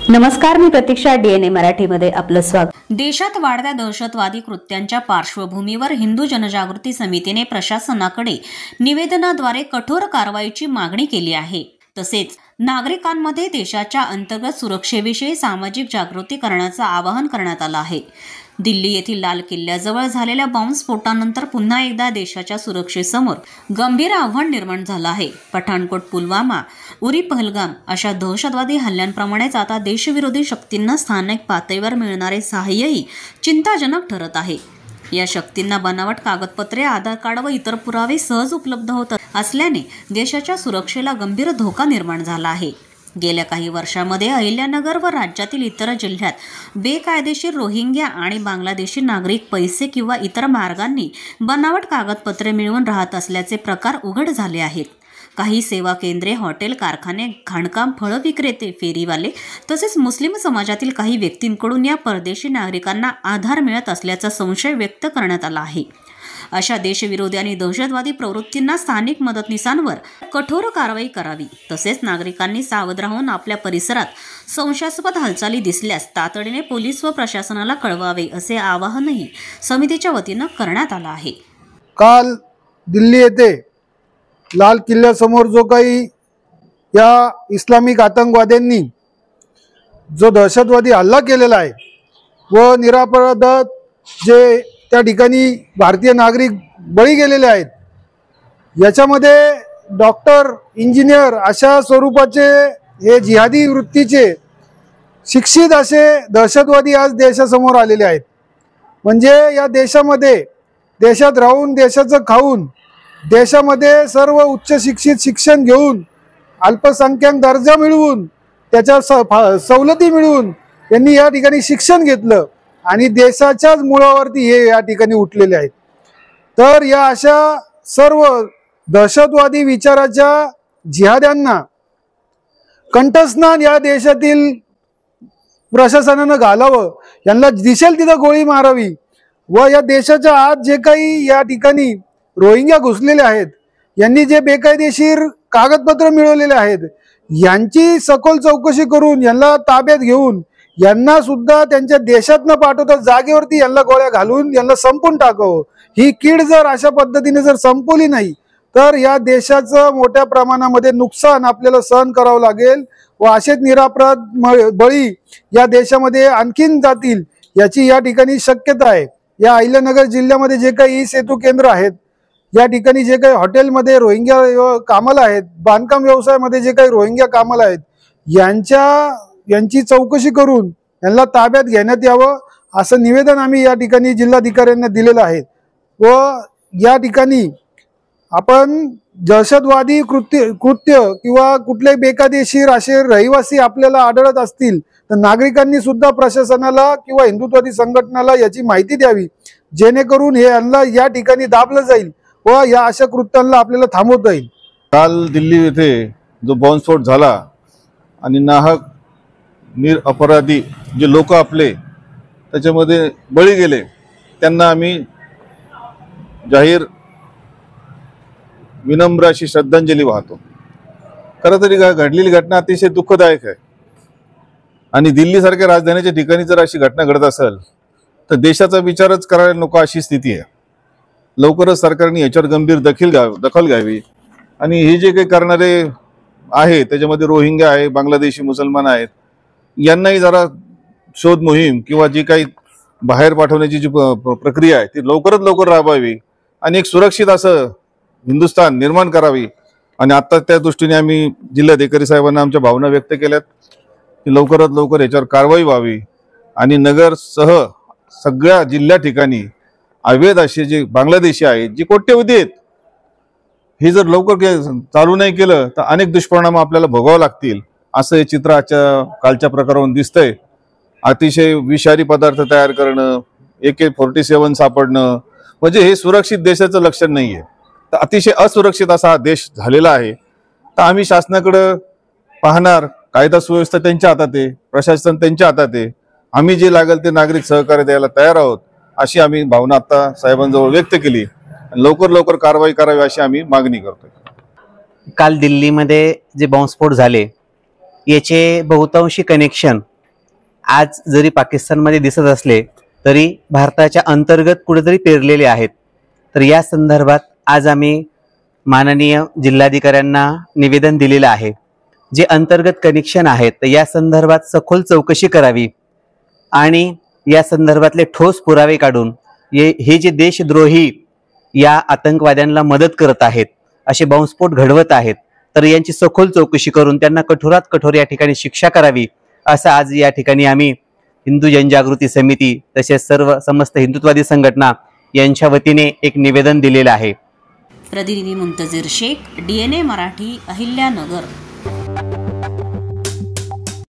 नमस्कार, मी प्रतीक्षा. DNA मराठीमध्ये आपलं स्वागत. देशात वाढत्या दहशतवादी कृत्यांच्या पार्श्वभूमीवर हिंदू जनजागृती समितीने प्रशासनाकडे निवेदनाद्वारे कठोर कारवाईची मागणी केली आहे. तसेच नागरिकांमध्ये देशाच्या अंतर्गत सुरक्षेविषयी सामाजिक जागृती करण्याचं आवाहन करण्यात आलं आहे. दिल्ली येथील लाल किल्ल्याजवळ झालेल्या बॉम्बस्फोटानंतर पुन्हा एकदा देशाच्या सुरक्षेसमोर गंभीर आव्हान निर्माण झालं आहे. पठाणकोट, पुलवामा, उरी पहलगाम अशा दहशतवादी हल्ल्यांप्रमाणेच आता देशविरोधी शक्तींना स्थानिक पातळीवर मिळणारे सहाय्यही चिंताजनक ठरत आहे. या शक्तींना बनावट कागदपत्रे, आधार कार्ड व इतर पुरावे सहज उपलब्ध होत असल्याने देशाच्या सुरक्षेला गंभीर धोका निर्माण झाला आहे. गेल्या काही वर्षांमध्ये अहिल्यानगर व राज्यातील इतर जिल्ह्यात बेकायदेशीर रोहिंग्या आणि बांगलादेशी नागरिक पैसे किंवा इतर मार्गांनी बनावट कागदपत्रे मिळवून राहत असल्याचे प्रकार उघड झाले आहेत. काही सेवा केंद्रे, हॉटेल, कारखाने, खाणकाम, फळं विक्रेते, फेरीवाले तसेच मुस्लिम समाजातील काही व्यक्तींकडून या परदेशी नागरिकांना आधार मिळत असल्याचा संशय व्यक्त करण्यात आला आहे. अशा देशविरोधी आणि दहशतवादी प्रवृत्तींना स्थानिक मदतनीसांवर कठोर कारवाई करावी. तसेच नागरिकांनी सावध राहून आपल्या परिसरात संशयास्पद हालचाली दिसल्यास तातडीने पोलीस व प्रशासनाला कळवावे, असे आवाहनही समितीच्या वतीनं करण्यात आलं आहे. काल दिल्ली येथे लाल किल्ल्यासमोर जो काही या इस्लामिक आतंकवाद्यांनी जो दहशतवादी हल्ला केलेला आहे व निरपराध जे त्या ठिकाणी भारतीय नागरिक बळी गेलेले आहेत, याच्यामध्ये डॉक्टर, इंजिनियर अशा स्वरूपाचे हे जिहादी वृत्तीचे शिक्षित असे दहशतवादी आज देशासमोर आलेले आहेत. म्हणजे या देशात राहून, देशाचं खाऊन, देशामध्ये सर्व उच्च शिक्षित शिक्षण घेऊन, अल्पसंख्याक दर्जा मिळवून, त्याच्या सवलती मिळवून यांनी या ठिकाणी शिक्षण घेतलं आणि देशाच्याच मुळावरती हे या ठिकाणी उठलेले आहेत. तर या अशा सर्व दहशतवादी विचाराच्या जिहाद्यांना कंठस्नान या देशातील प्रशासनानं घालावं, यांना दिसेल तिथं गोळी मारावी व या देशाच्या आत जे काही या ठिकाणी रोहिंग्या घुसलेले आहेत, यांनी जे बेकायदेशीर कागदपत्र मिळवलेले आहेत, यांची सखोल चौकशी करून यांना ताब्यात घेऊन यांना सुद्धा त्यांच्या देशात न पाठवता जागेवरती यांना गोळ्या घालून यांना संपून टाकावं. ही कीड जर अशा पद्धतीने जर संपवली नाही तर या देशाचं मोठ्या प्रमाणामध्ये नुकसान आपल्याला सहन करावं लागेल व असेच निरपराध बळी या देशामध्ये आणखीन जातील, याची या ठिकाणी शक्यता आहे. या अहिल्यानगर जिल्ह्यामध्ये जे काही सेतू केंद्र आहेत, या ठिकाणी जे काही हॉटेलमध्ये रोहिंग्या कामाला आहेत, बांधकाम व्यवसायामध्ये जे काही रोहिंग्या कामाला आहेत, यांची चौकशी करून यांना ताब्यात घेण्यात यावं, असं निवेदन आम्ही या ठिकाणी जिल्हाधिकाऱ्यांना दिलेलं आहे. व या ठिकाणी आपण दहशतवादी कृत्य किंवा कुठलेही बेकायदेशीर असे रहिवासी आपल्याला आढळत असतील तर नागरिकांनी सुद्धा प्रशासनाला किंवा हिंदुत्ववादी संघटनाला याची माहिती द्यावी, जेणेकरून हे यांना या ठिकाणी दाबलं जाईल व या अशा कृत्यांना आपल्याला थांबवता येईल. काल दिल्ली येथे जो बॉम्बस्फोट झाला आणि नाहक निरपराधी जे लोक आपले त्याच्यामध्ये बळी गेले, त्यांना आम्ही जाहीर विनम्र अशी श्रद्धांजली वाहतो. खरं तरी घडलेली घटना अतिशय दुःखदायक आहे आणि दिल्लीसारख्या राजधानीच्या ठिकाणी जर अशी घटना घडत असेल तर देशाचा विचारच करायला नको अशी स्थिती आहे. लवकरच सरकारने याच्यावर गंभीर दखल घ्यावी आणि हे जे काही करणारे आहे त्याच्यामध्ये रोहिंग्या आहे, बांगलादेशी मुसलमान आहेत, यांनाही जरा शोध मोहीम किंवा जी काही बाहेर पाठवण्याची जी प्रक्रिया आहे ती लवकरात लवकर राबवावी आणि एक सुरक्षित असं हिंदुस्थान निर्माण करावी. आणि आता त्या दृष्टीने आम्ही जिल्हाधिकारी साहेबांना आमच्या भावना व्यक्त केल्यात की लवकरात लवकर याच्यावर कारवाई व्हावी आणि नगरसह सगळ्या जिल्ह्या ठिकाणी अवैध असे जे बांगलादेशी आहेत, जे कोट्यवधी आहेत, हे जर लवकर चालू नाही केलं तर अनेक दुष्परिणाम आपल्याला भोगावं लागतील, असं हे चित्र आजच्या कालच्या प्रकारावरून दिसतंय. अतिशय विषारी पदार्थ तयार करणं, AK-47 सापडणं, म्हणजे हे सुरक्षित देशाचं लक्षण नाही आहे. तर अतिशय असुरक्षित असा हा देश झालेला आहे. तर आम्ही शासनाकडे पाहणार, कायदा सुव्यवस्था त्यांच्या हातात आहे, प्रशासन त्यांच्या हातात आहे, आम्ही जे लागेल ते नागरिक सहकार्य द्यायला तयार आहोत, अशी आम्ही भावना आता साहेबांजवळ व्यक्त केली. लवकर लवकर कारवाई करावी अशी आम्ही मागणी करतोय. काल दिल्लीमध्ये जे बॉम्बस्फोट झाले याचे बहुतांशी कनेक्शन आज जरी पाकिस्तानमध्ये दिसत असले तरी भारताच्या अंतर्गत कुठेतरी पेरलेले आहेत। तर या संदर्भात आज आम्ही माननीय जिल्हाधिकाऱ्यांना निवेदन दिलेलं आहे। जे अंतर्गत कनेक्शन आहेत तर या संदर्भात सखोल चौकशी करावी आणि या संदर्भातले ठोस पुरावे काढून हे जे देशद्रोही या आतंकवाद्यांना मदत करत आहेत, असे बॉम्बस्फोट घडवत आहेत, तर यांची सखोल चौकशी करून त्यांना कठोरात कठोर या ठिकाणी शिक्षा करावी, असं आज या ठिकाणी आम्ही हिंदू जनजागृती समिती तसेच समस्त हिंदुत्ववादी संघटना यांच्या वतीने एक निवेदन दिलेलं आहे। प्रतिनिधी मुंतजीर शेख, DNA मराठी, अहिल्यानगर।